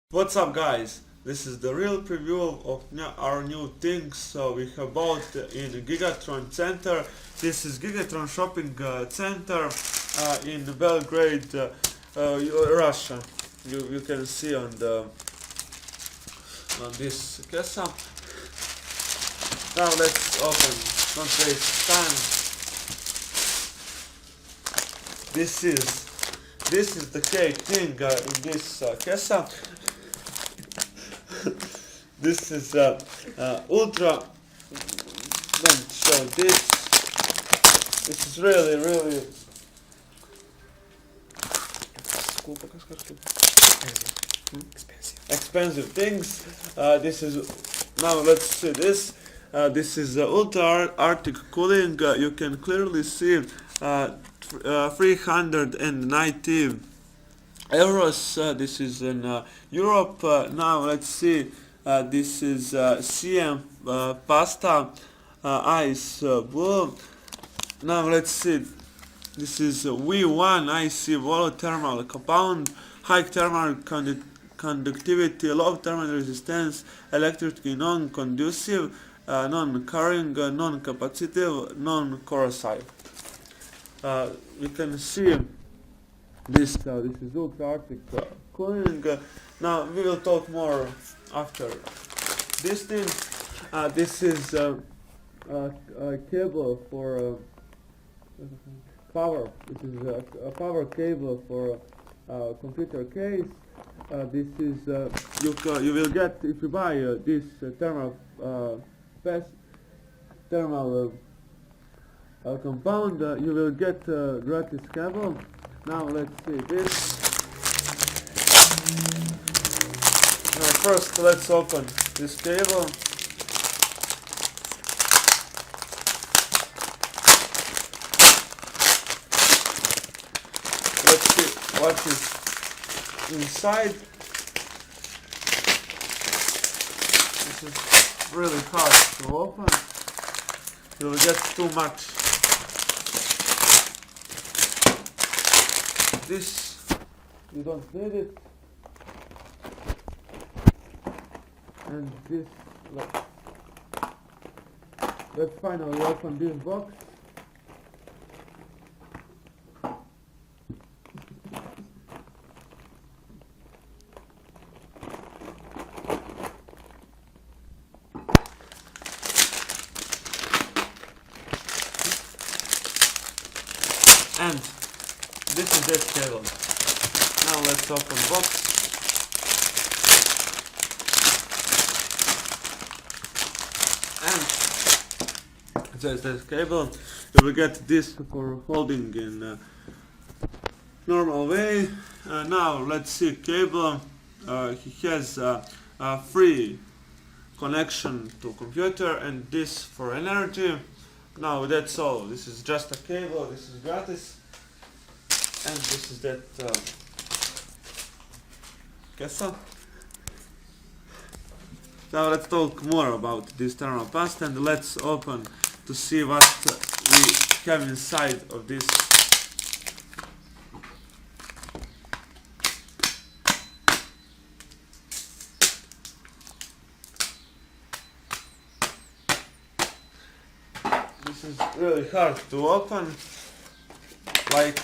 What's up, guys? This is the real preview of our new things we have bought in Gigatron Center. This is Gigatron Shopping Center in Belgrade, Russia. You can see on this kessa. Now let's open. Don't waste time. This is the cake thing in this kessa. This is ultra. Let me show this. This is really expensive things. This is now let's see this. This is ultra Arctic cooling. You can clearly see 390 euros. This is in Europe. Now let's see. This is CM pasta ice blue. Now let's see. This is V1 IC volothermal compound, high thermal conductivity, low thermal resistance, electrically non-conducive, non-carrying, non-capacitive, non-corrosive. You can see this is ultra Arctic cooling. Now we will talk more after this thing. This is a cable for power. This is a power cable for computer case. This is you will get if you buy this thermal compound. You will get gratis cable. Now let's see this. Now first let's open this cable. Let's see what is inside. This is really hard to open. You will get too much. This you don't need it, and this let's finally open this box. And this is that cable. Now let's open box. And there's this cable. You will get this for holding in normal way. Now let's see cable. He has a free connection to computer and this for energy. Now that's all. This is just a cable. This is gratis. And this is that kessa. Now let's talk more about this thermal pasta and let's open to see what we have inside of this. This is really hard to open, like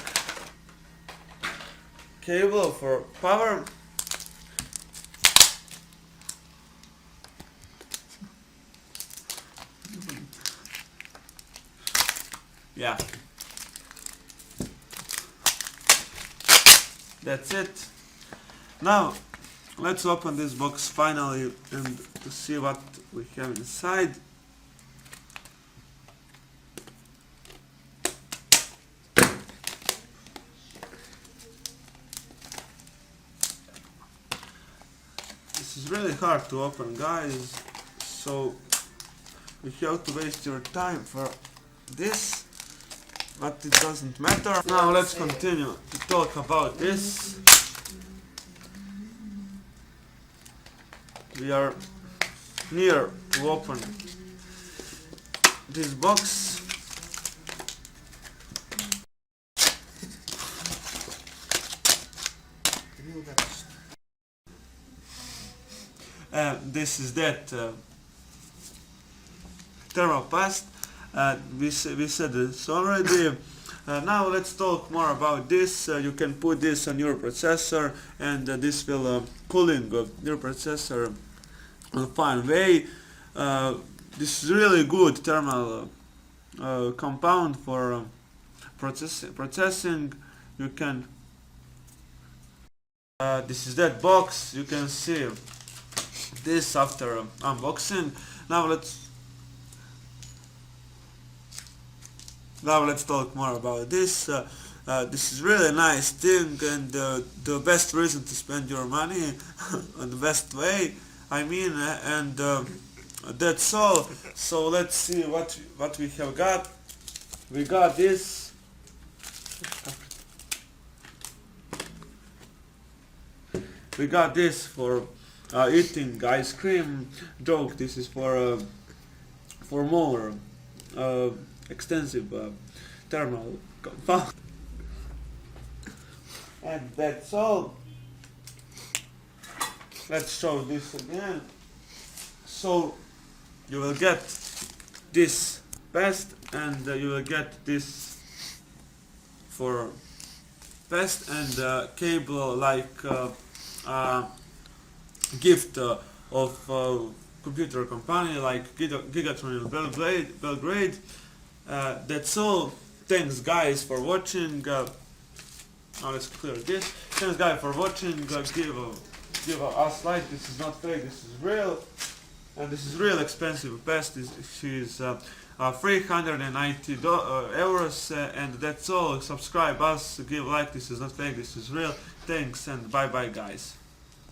cable for power. Yeah, that's it. Now let's open this box finally and to see what we have inside. This is really hard to open, guys, so you have to waste your time for this, but it doesn't matter. Now let's continue to talk about this. We are near to open this box. This is that thermal paste. We said this already. Now let's talk more about this. You can put this on your processor, and this will cooling your processor in a fine way. This is really good thermal compound for processing. You can. This is that box. You can see this after unboxing. Now let's talk more about this. This is really nice thing, and the best reason to spend your money on the best way. I mean, and that's all. So let's see what we have got. We got this. We got this for eating ice cream. Joke. This is for more extensive thermal compound. And that's all. Let's show this again. So you will get this paste, and you will get this for paste and cable, like gift of computer company like Gigatron Belgrade. That's all. Thanks guys for watching. Now let's clear this. Thanks guys for watching. Give us like. This is not fake. This is real, and this is real expensive paste. She's 390 euros, and that's all. Subscribe us. Give like. This is not fake. This is real. Thanks and bye bye guys.